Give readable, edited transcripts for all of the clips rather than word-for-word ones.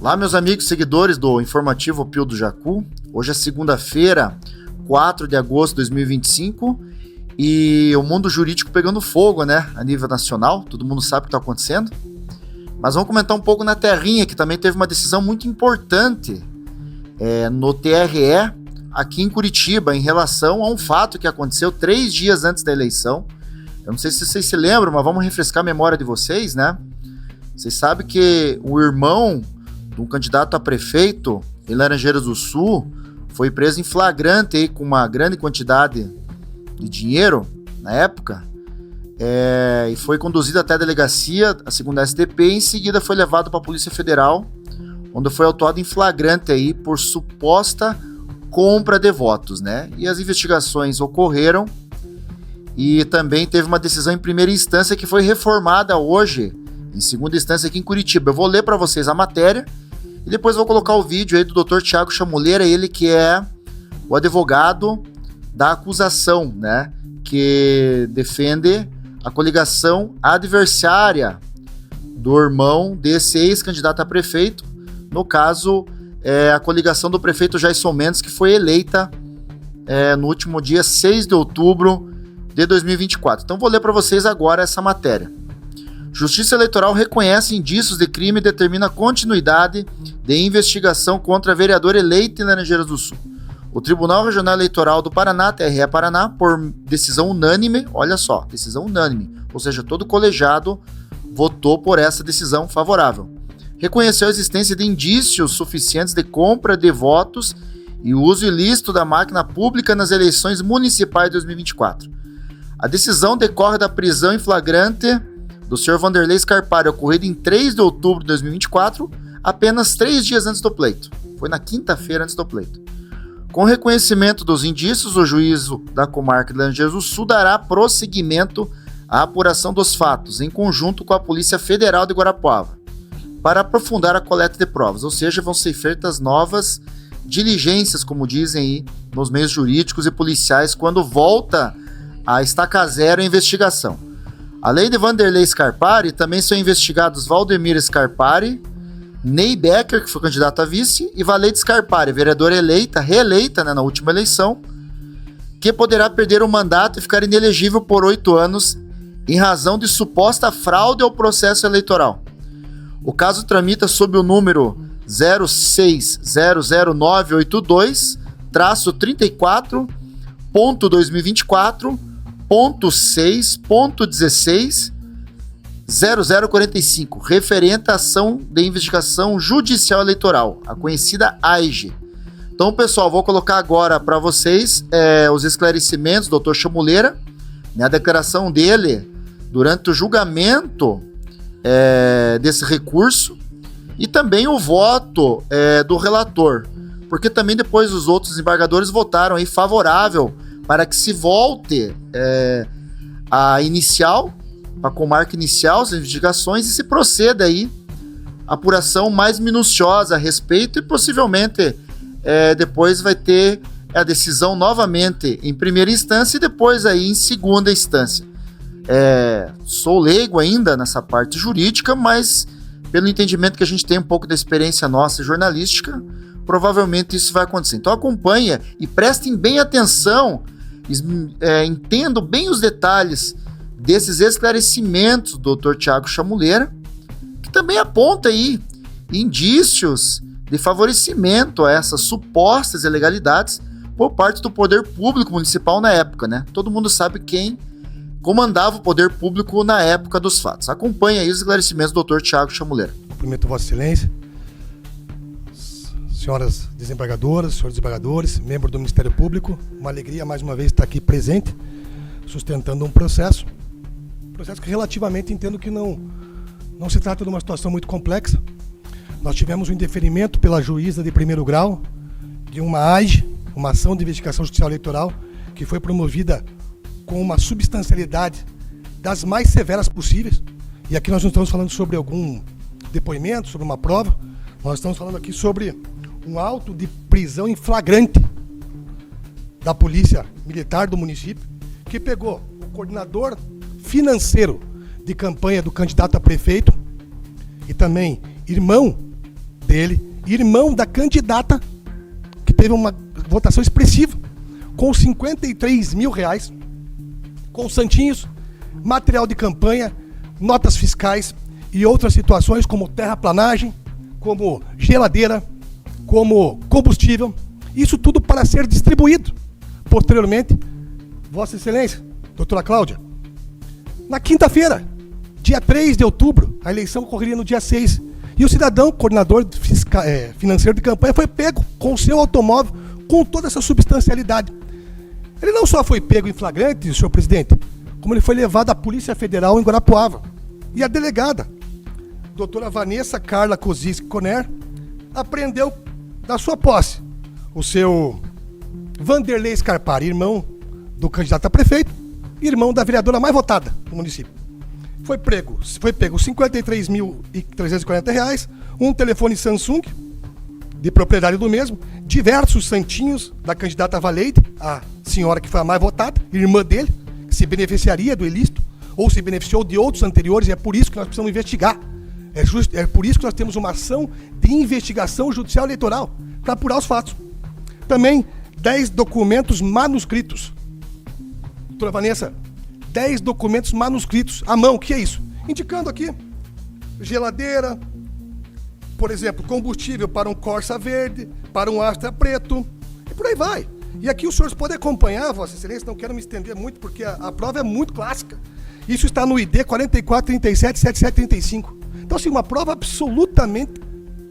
Olá, meus amigos seguidores do Informativo Pio do Jacu. Hoje é segunda-feira, 4 de agosto de 2025 e o mundo jurídico pegando fogo, né, a nível nacional. Todo mundo sabe o que está acontecendo. Mas vamos comentar um pouco na terrinha, que também teve uma decisão muito importante no TRE aqui em Curitiba, em relação a um fato que aconteceu 3 dias antes da eleição. Eu não sei se vocês se lembram, mas vamos refrescar a memória de vocês, né? Vocês sabem que o irmão de um candidato a prefeito em Laranjeiras do Sul foi preso em flagrante aí, com uma grande quantidade de dinheiro na época, e foi conduzido até a delegacia, a segunda SDP, e em seguida foi levado para a Polícia Federal, onde foi autuado em flagrante aí por suposta compra de votos, né? E as investigações ocorreram e também teve uma decisão em primeira instância que foi reformada hoje em segunda instância aqui em Curitiba. Eu vou ler para vocês a matéria e depois vou colocar o vídeo aí do Dr. Thiago Chamuleira, ele que é o advogado da acusação, né, que defende a coligação adversária do irmão desse ex-candidato a prefeito, no caso, a coligação do prefeito Jason Mendes, que foi eleita no último dia 6 de outubro de 2024. Então vou ler para vocês agora essa matéria. Justiça Eleitoral reconhece indícios de crime e determina a continuidade de investigação contra a vereadora eleita em Laranjeiras do Sul. O Tribunal Regional Eleitoral do Paraná, TRE Paraná, por decisão unânime, olha só, decisão unânime, ou seja, todo o colegiado votou por essa decisão favorável. Reconheceu a existência de indícios suficientes de compra de votos e uso ilícito da máquina pública nas eleições municipais de 2024. A decisão decorre da prisão em flagrante do Sr. Vanderlei Scarpari, ocorrido em 3 de outubro de 2024, apenas 3 dias antes do pleito. Foi na quinta-feira antes do pleito. Com o reconhecimento dos indícios, o juízo da comarca de Laranjeiras do Sul dará prosseguimento à apuração dos fatos, em conjunto com a Polícia Federal de Guarapuava, para aprofundar a coleta de provas, ou seja, vão ser feitas novas diligências, como dizem aí nos meios jurídicos e policiais, quando volta a estaca zero a investigação. Além de Vanderlei Scarpari, também são investigados Valdemir Scarpari, Ney Becker, que foi candidato a vice, e Valete Scarpari, vereadora reeleita, né, na última eleição, que poderá perder o mandato e ficar inelegível por 8 anos em razão de suposta fraude ao processo eleitoral. O caso tramita sob o número 06.00982.6.16.0045, referente à ação de investigação judicial eleitoral, a conhecida AIGE. Então, pessoal, vou colocar agora para vocês os esclarecimentos do Dr. Chamuleira, né, a declaração dele durante o julgamento desse recurso e também o voto do relator, porque também depois os outros desembargadores votaram aí favorável para que se volte a comarca inicial, as investigações, e se proceda aí a apuração mais minuciosa a respeito e possivelmente depois vai ter a decisão novamente em primeira instância e depois aí em segunda instância. Sou leigo ainda nessa parte jurídica, mas pelo entendimento que a gente tem um pouco da experiência nossa jornalística, provavelmente isso vai acontecer. Então acompanha e prestem bem atenção, entendam bem os detalhes desses esclarecimentos do Dr. Thiago Chamuleira, que também aponta aí indícios de favorecimento a essas supostas ilegalidades por parte do poder público municipal na época, né? Todo mundo sabe quem comandava o poder público na época dos fatos. Acompanhe aí os esclarecimentos do Dr. Thiago Chamuleira. Cumprimento Vossa Excelência, senhoras desembargadoras, senhores desembargadores, membros do Ministério Público. Uma alegria mais uma vez estar aqui presente, sustentando um processo que relativamente entendo que não se trata de uma situação muito complexa. Nós tivemos um indeferimento pela juíza de primeiro grau de uma AIGE, uma ação de investigação judicial eleitoral, que foi promovida com uma substancialidade das mais severas possíveis. E aqui nós não estamos falando sobre algum depoimento, sobre uma prova, nós estamos falando aqui sobre um auto de prisão em flagrante da Polícia Militar do município, que pegou o coordenador financeiro de campanha do candidato a prefeito e também irmão dele, irmão da candidata, que teve uma votação expressiva, com 53 mil reais, com santinhos, material de campanha, notas fiscais e outras situações como terraplanagem, como geladeira, como combustível, isso tudo para ser distribuído. Posteriormente, Vossa Excelência, doutora Cláudia, na quinta-feira, dia 3 de outubro, a eleição ocorreria no dia 6, e o cidadão, coordenador financeiro de campanha, foi pego com o seu automóvel com toda essa substancialidade. Ele não só foi pego em flagrante, senhor presidente, como ele foi levado à Polícia Federal em Guarapuava. E a delegada, doutora Vanessa Carla Koziski Conner, apreendeu da sua posse o seu Vanderlei Scarpari, irmão do candidato a prefeito, irmão da vereadora mais votada do município. Foi pego R$ 53.340, um telefone Samsung, de propriedade do mesmo, diversos santinhos da candidata Valeide, a senhora que foi a mais votada, irmã dele, que se beneficiaria do ilícito, ou se beneficiou de outros anteriores, e é por isso que nós precisamos investigar. É por isso que nós temos uma ação de investigação judicial eleitoral, para apurar os fatos. Também 10 documentos manuscritos. Doutora Vanessa, 10 documentos manuscritos à mão, o que é isso? Indicando aqui, geladeira, por exemplo, combustível para um Corsa verde, para um Astra preto, e por aí vai. E aqui os senhores podem acompanhar, Vossa Excelência, não quero me estender muito, porque a prova é muito clássica. Isso está no ID 44377735. Então, assim, uma prova absolutamente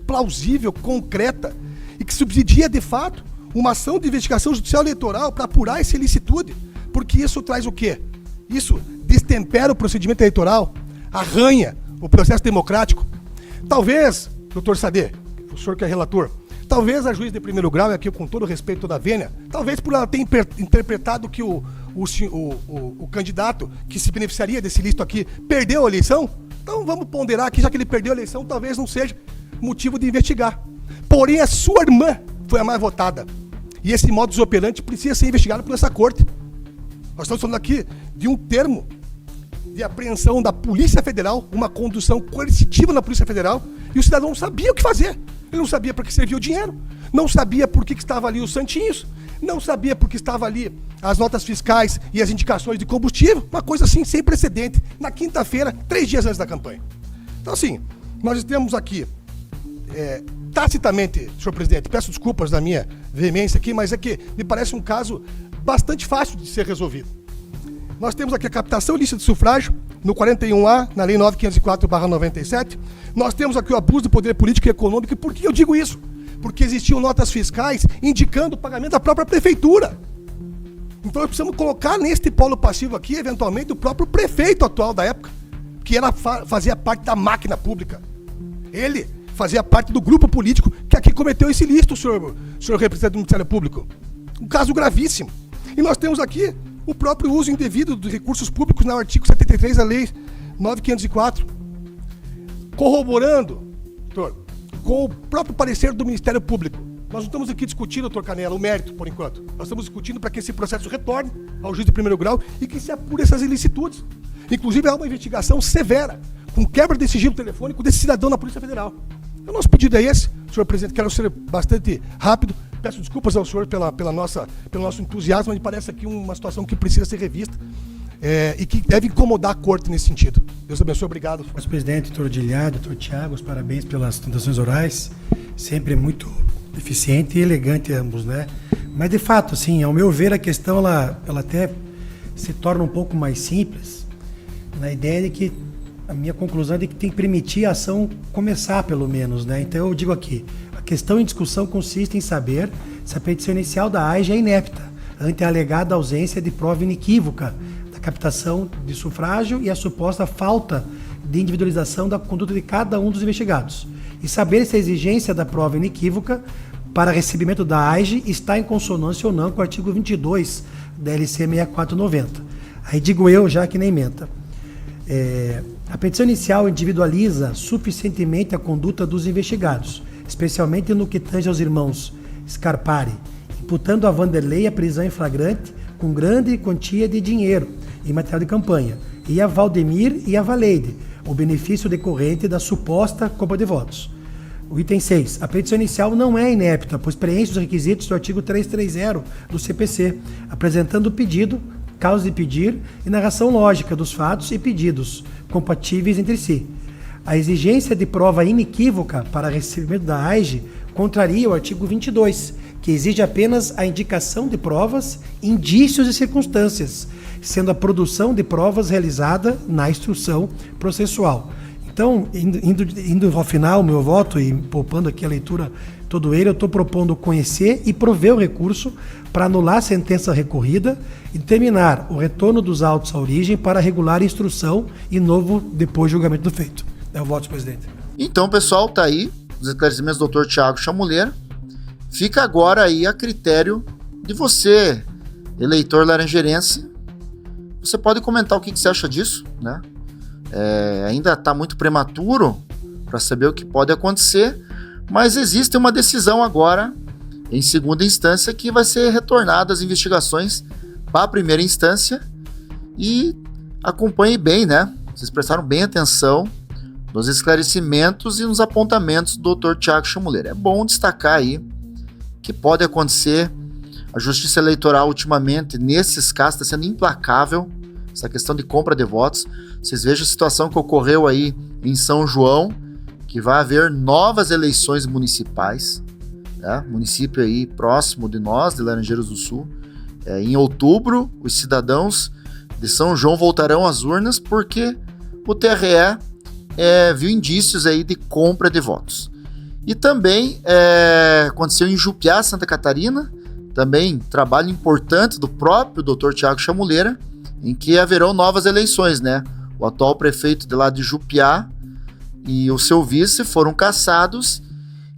plausível, concreta, e que subsidia, de fato, uma ação de investigação judicial eleitoral para apurar essa ilicitude. Porque isso traz o quê? Isso destempera o procedimento eleitoral, arranha o processo democrático. Talvez, doutor Sade, o senhor que é relator, talvez a juiz de primeiro grau, e aqui com todo o respeito toda a vênia, talvez por ela ter interpretado que o candidato que se beneficiaria desse ilícito aqui perdeu a eleição, então vamos ponderar aqui, já que ele perdeu a eleição, talvez não seja motivo de investigar. Porém, a sua irmã foi a mais votada. E esse modus operandi precisa ser investigado por essa corte. Nós estamos falando aqui de um termo de apreensão da Polícia Federal, uma condução coercitiva na Polícia Federal, e o cidadão não sabia o que fazer. Ele não sabia para que servia o dinheiro, não sabia por que estava ali os santinhos, não sabia por que estava ali as notas fiscais e as indicações de combustível, uma coisa assim sem precedente, na quinta-feira, 3 dias antes da campanha. Então, assim, nós temos aqui, tacitamente, senhor presidente, peço desculpas da minha veemência aqui, mas é que me parece um caso bastante fácil de ser resolvido. Nós temos aqui a captação ilícita de sufrágio, no 41A, na Lei 9.504/97. Nós temos aqui o abuso de poder político e econômico. E por que eu digo isso? Porque existiam notas fiscais indicando o pagamento da própria prefeitura. Então nós precisamos colocar neste polo passivo aqui, eventualmente, o próprio prefeito atual da época, que fazia parte da máquina pública. Ele fazia parte do grupo político que aqui cometeu esse ilícito, senhor representante do Ministério Público. Um caso gravíssimo. E nós temos aqui o próprio uso indevido dos recursos públicos no artigo 73 da Lei 9.504, corroborando, doutor, com o próprio parecer do Ministério Público. Nós não estamos aqui discutindo, doutor Canela, o mérito, por enquanto. Nós estamos discutindo para que esse processo retorne ao juiz de primeiro grau e que se apure essas ilicitudes. Inclusive, há uma investigação severa, com quebra de sigilo telefônico desse cidadão na Polícia Federal. O nosso pedido é esse, senhor presidente, quero ser bastante rápido. Peço desculpas ao senhor pelo nosso entusiasmo, mas me parece aqui uma situação que precisa ser revista e que deve incomodar a corte nesse sentido. Deus abençoe, obrigado. Senhor presidente, doutor Odilhar, doutor Tiago, os parabéns pelas tentações orais, sempre muito eficiente e elegante ambos, né? Mas de fato, assim, ao meu ver, a questão ela até se torna um pouco mais simples, na ideia de que a minha conclusão é de que tem que permitir a ação começar, pelo menos, né? Então eu digo aqui, a questão em discussão consiste em saber se a petição inicial da AIGE é inepta, ante a alegada ausência de prova inequívoca da captação de sufrágio e a suposta falta de individualização da conduta de cada um dos investigados. E saber se a exigência da prova inequívoca para recebimento da AIGE está em consonância ou não com o artigo 22 da LC 6490. Aí digo eu, já que nem menta. A petição inicial individualiza suficientemente a conduta dos investigados, especialmente no que tange aos irmãos Scarpari, imputando a Vanderlei a prisão em flagrante com grande quantia de dinheiro em material de campanha, e a Valdemir e a Valeide, o benefício decorrente da suposta compra de votos. O item 6. A petição inicial não é inepta, pois preenche os requisitos do artigo 330 do CPC, apresentando o pedido, causa de pedir e narração lógica dos fatos e pedidos, compatíveis entre si. A exigência de prova inequívoca para recebimento da AIGE contraria o artigo 22, que exige apenas a indicação de provas, indícios e circunstâncias, sendo a produção de provas realizada na instrução processual. Então, indo ao final, meu voto, e poupando aqui a leitura todo ele, eu estou propondo conhecer e prover o recurso para anular a sentença recorrida e determinar o retorno dos autos à origem para regular a instrução e novo depois julgamento do feito. É o voto, presidente. Então, pessoal, tá aí os esclarecimentos do Dr. Thiago Chamuleira. Fica agora aí a critério de você, eleitor laranjeirense. Você pode comentar o que você acha disso, né? Ainda está muito prematuro para saber o que pode acontecer, mas existe uma decisão agora em segunda instância que vai ser retornada as investigações para a primeira instância e acompanhe bem, né? Vocês prestaram bem atenção nos esclarecimentos e nos apontamentos do Dr. Thiago Chamuleira. É bom destacar aí que pode acontecer. A Justiça Eleitoral ultimamente, nesses casos, está sendo implacável, essa questão de compra de votos. Vocês vejam a situação que ocorreu aí em São João, que vai haver novas eleições municipais, né? Município aí próximo de nós, de Laranjeiras do Sul. Em outubro, os cidadãos de São João voltarão às urnas porque o TRE viu indícios aí de compra de votos. E também aconteceu em Jupiá, Santa Catarina, também trabalho importante do próprio Dr. Thiago Chamuleira, em que haverão novas eleições, né? O atual prefeito de lá de Jupiá e o seu vice foram cassados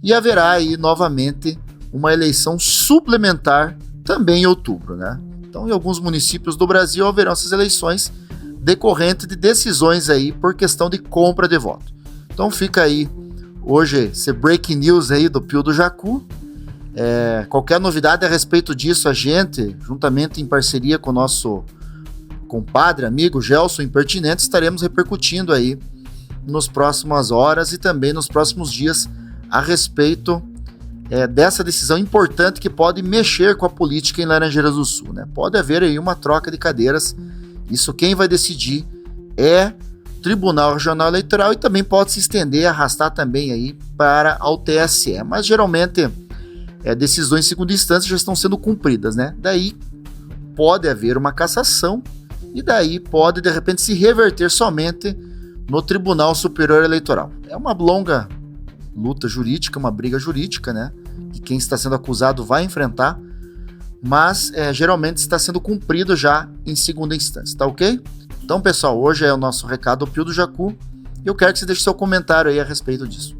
e haverá aí novamente uma eleição suplementar também em outubro, né? Então, em alguns municípios do Brasil haverão essas eleições decorrentes de decisões aí por questão de compra de voto. Então fica aí hoje esse breaking news aí do Pio do Jacu. Qualquer novidade a respeito disso, a gente, juntamente em parceria com o nosso compadre, amigo Gelson Impertinente, estaremos repercutindo aí nas próximas horas e também nos próximos dias a respeito dessa decisão importante que pode mexer com a política em Laranjeiras do Sul, né? Pode haver aí uma troca de cadeiras, isso quem vai decidir é o Tribunal Regional Eleitoral e também pode se estender, arrastar também aí para ao TSE, mas geralmente decisões em segunda instância já estão sendo cumpridas, né? Daí pode haver uma cassação e daí pode de repente se reverter somente no Tribunal Superior Eleitoral. É uma longa luta jurídica, uma briga jurídica, né? Que quem está sendo acusado vai enfrentar, mas geralmente está sendo cumprido já em segunda instância, tá ok? Então, pessoal, hoje é o nosso recado do Pio do Jacu e eu quero que você deixe seu comentário aí a respeito disso.